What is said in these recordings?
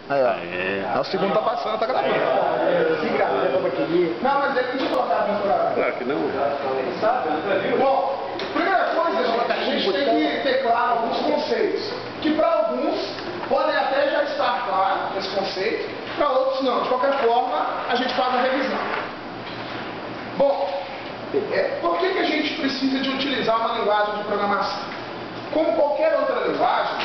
Aí, ó. O segundo tá passando, tá gravando. Não, mas ele não tinha colocado no horário. Claro que não. Bom, primeira coisa, gente, a gente tem que ter claro alguns conceitos. Que para alguns podem até já estar claro esse conceito, para outros não. De qualquer forma, a gente faz a revisão. Bom, por que a gente precisa de utilizar uma linguagem de programação? Como qualquer outra linguagem,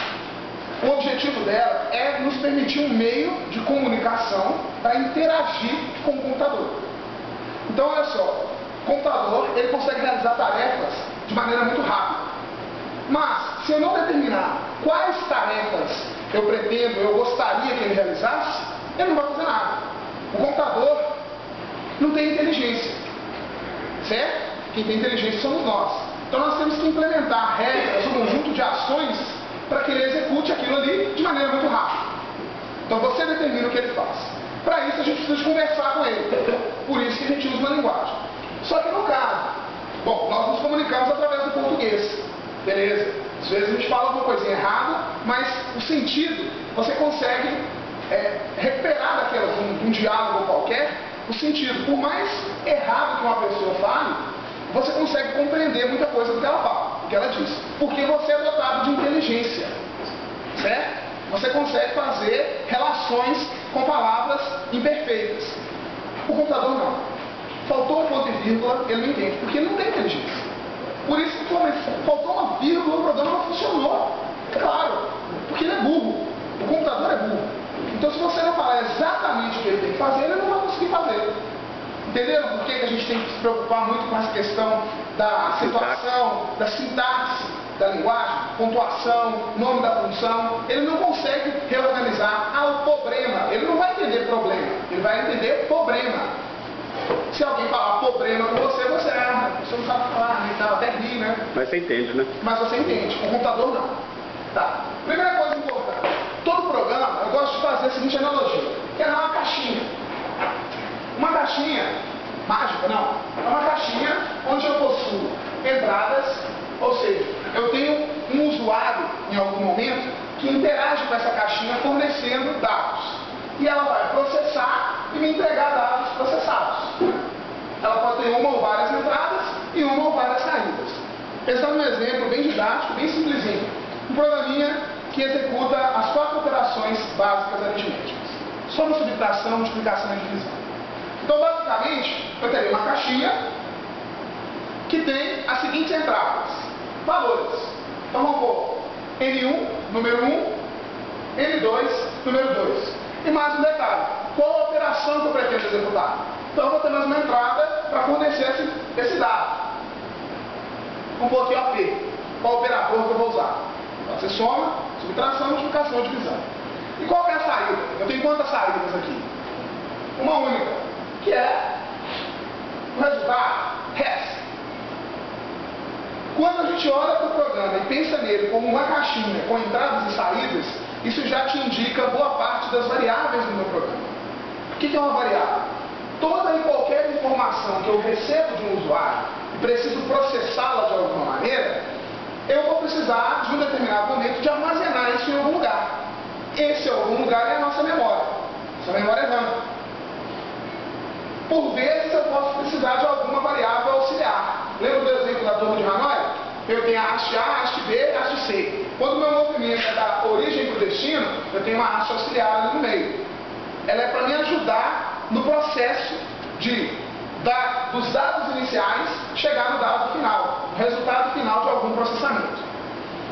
o objetivo dela é nos permitir um meio de comunicação para interagir com o computador. Então, olha só, o computador ele consegue realizar tarefas de maneira muito rápida. Mas, se eu não determinar quais tarefas eu pretendo, eu gostaria que ele realizasse, ele não vai fazer nada. O computador não tem inteligência, certo? Quem tem inteligência somos nós. Então, nós temos que implementar regras, um conjunto de ações para que ele execute aquilo ali de maneira muito rápida. Então você determina o que ele faz. Para isso a gente precisa de conversar com ele. Por isso que a gente usa uma linguagem. Só que no caso, bom, nós nos comunicamos através do português. Beleza? Às vezes a gente fala alguma coisinha errada, mas o sentido, você consegue recuperar um diálogo qualquer, o sentido. Por mais errado que uma pessoa fale, você consegue compreender muita coisa do que ela fala, do que ela diz. Porque você é dotado de inteligência, certo? Você consegue fazer relações com palavras imperfeitas. O computador não. Faltou um ponto e vírgula, ele não entende, porque ele não tem inteligência. Por isso que faltou uma vírgula, o programa não funcionou. Claro, porque ele é burro. O computador é burro. Então se você não falar exatamente o que ele tem que fazer, ele não vai conseguir fazer. Entenderam por que a gente tem que se preocupar muito com essa questão da situação, da sintaxe da linguagem, pontuação, nome da função? Ele não consegue reorganizar o problema. Ele não vai entender problema, ele vai entender problema. Se alguém falar problema com você, você não sabe falar, né? Até rir, né? Mas você entende, né? Mas você entende, o computador não. Tá. Primeira coisa importante, todo programa, eu gosto de fazer a seguinte analogia, que é uma caixinha. Uma caixinha mágica, não. É uma caixinha onde eu possuo entradas, ou seja, eu tenho um usuário em algum momento que interage com essa caixinha fornecendo dados. E ela vai processar e me entregar dados processados. Ela pode ter uma ou várias entradas e uma ou várias saídas. Pensando num exemplo bem didático, bem simplesinho. Um programinha que executa as 4 operações básicas aritméticas. Soma, subtração, multiplicação e divisão. Então, basicamente, eu teria uma caixinha que tem as seguintes entradas. Valores. Então, vamos pôr N1, número 1, N2, número 2. E mais um detalhe. Qual a operação que eu pretendo executar? Então, eu vou ter mais uma entrada para fornecer esse dado. Vamos pôr aqui o AP. Qual o operador que eu vou usar? Pode ser soma, subtração, multiplicação e divisão. E qual que é a saída? Eu tenho quantas saídas aqui? Uma única, que é o resultado, res. Quando a gente olha para o programa e pensa nele como uma caixinha com entradas e saídas, isso já te indica boa parte das variáveis do meu programa. O que é uma variável? Toda e qualquer informação que eu recebo de um usuário e preciso processá-la de alguma maneira, eu vou precisar, de um determinado momento, de armazenar isso em algum lugar. Esse algum lugar é a nossa memória. Essa memória é RAM. Por vezes eu posso precisar de alguma variável auxiliar. Lembra do exemplo da torre de Hanoi? Eu tenho a haste A, a haste B, a haste C. Quando o meu movimento é da origem para o destino, eu tenho uma haste auxiliar ali no meio. Ela é para me ajudar no processo dos dados iniciais chegar no dado final, no resultado final de algum processamento.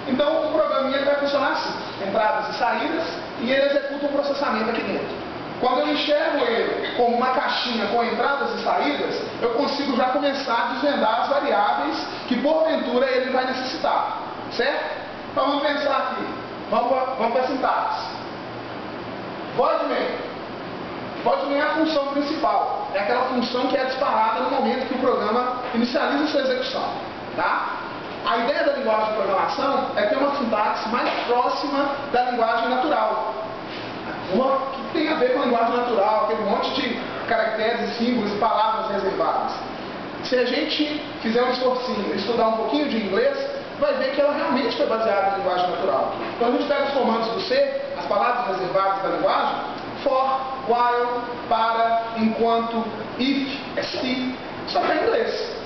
Então o programinha vai funcionar assim, entradas e saídas, e ele executa um processamento aqui dentro. Quando eu enxergo ele como uma caixinha com entradas e saídas, eu consigo já começar a desvendar as variáveis que porventura ele vai necessitar. Certo? Então vamos pensar aqui. Vamos para a sintaxe. Void main. Void main é a função principal. É aquela função que é disparada no momento que o programa inicializa sua execução. Tá? A ideia da linguagem de programação é ter uma sintaxe mais próxima da linguagem natural. Uma que tem a ver com a linguagem natural, aquele monte de caracteres, símbolos e palavras reservadas. Se a gente fizer um esforcinho e estudar um pouquinho de inglês, vai ver que ela realmente foi baseada na linguagem natural. Quando a gente pega os comandos do C, as palavras reservadas da linguagem, for, while, para, enquanto, if, se, só que é inglês.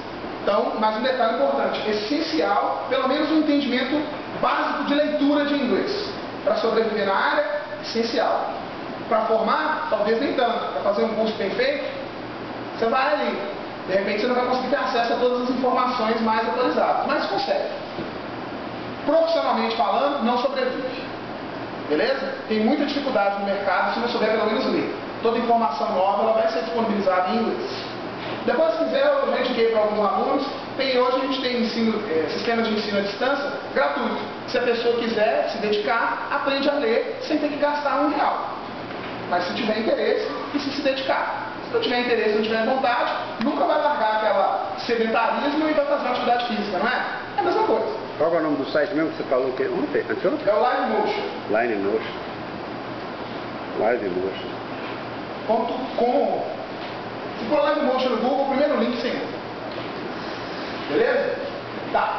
Então, mais um detalhe importante, essencial, pelo menos um entendimento básico de leitura de inglês. Para sobreviver na área, essencial. Para formar, talvez nem tanto. Para fazer um curso bem feito, você vai ali. De repente você não vai conseguir ter acesso a todas as informações mais atualizadas, mas consegue. Profissionalmente falando, não sobrevive. Beleza? Tem muita dificuldade no mercado se não souber pelo menos ler. Toda informação nova ela vai ser disponibilizada em inglês. Depois, se quiser, eu já indiquei para alguns alunos. Hoje a gente tem sistema de ensino à distância gratuito. Se a pessoa quiser se dedicar, aprende a ler sem ter que gastar R$1. Mas se tiver interesse e se dedicar. Se não tiver interesse, não tiver vontade, nunca vai largar aquela sedentarismo e vai fazer uma atividade física, não é? É a mesma coisa. Qual é o nome do site mesmo que você falou que ontem? É o Live Motion. Live Motion. Live Motion. .com. Se for Live Motion no Google, o primeiro link sempre. Beleza? Tá.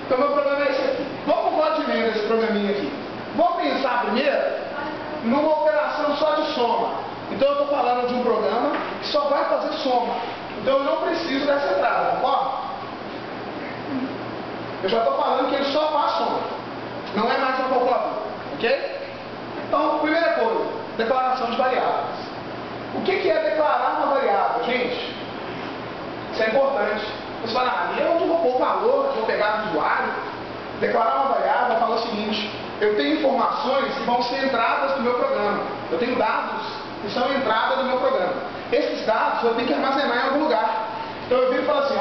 Então meu problema é esse aqui. Vamos falar de meio desse programinha aqui. Vou pensar primeiro numa operação só de soma. Então eu estou falando de um programa que só vai fazer soma. Então eu não preciso dessa entrada, concorda? Eu já estou falando que ele só faz soma. Não é mais uma calculadora. Ok? Então, primeira coisa, declaração de variáveis. O que é declarar uma variável, gente? Isso é importante. Você fala, eu não vou pôr valor, vou pegar do usuário. Declarar uma variável fala o seguinte: eu tenho informações que vão ser entradas do meu programa. Eu tenho dados que são entrada do meu programa. Esses dados eu tenho que armazenar em algum lugar. Então eu viro e falo assim,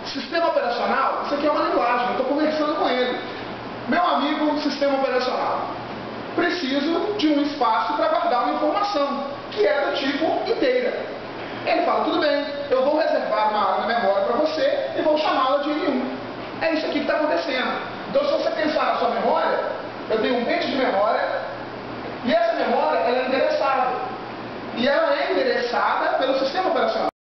sistema operacional, isso aqui é uma linguagem, eu estou conversando com ele. Meu amigo sistema operacional, preciso de um espaço para guardar uma informação, que é do tipo inteira. Ele fala, tudo bem, eu vou reservar uma área na memória para você e vou chamá-la de N1. É isso aqui que está acontecendo. Então se você pensar na sua memória, eu tenho um pente de memória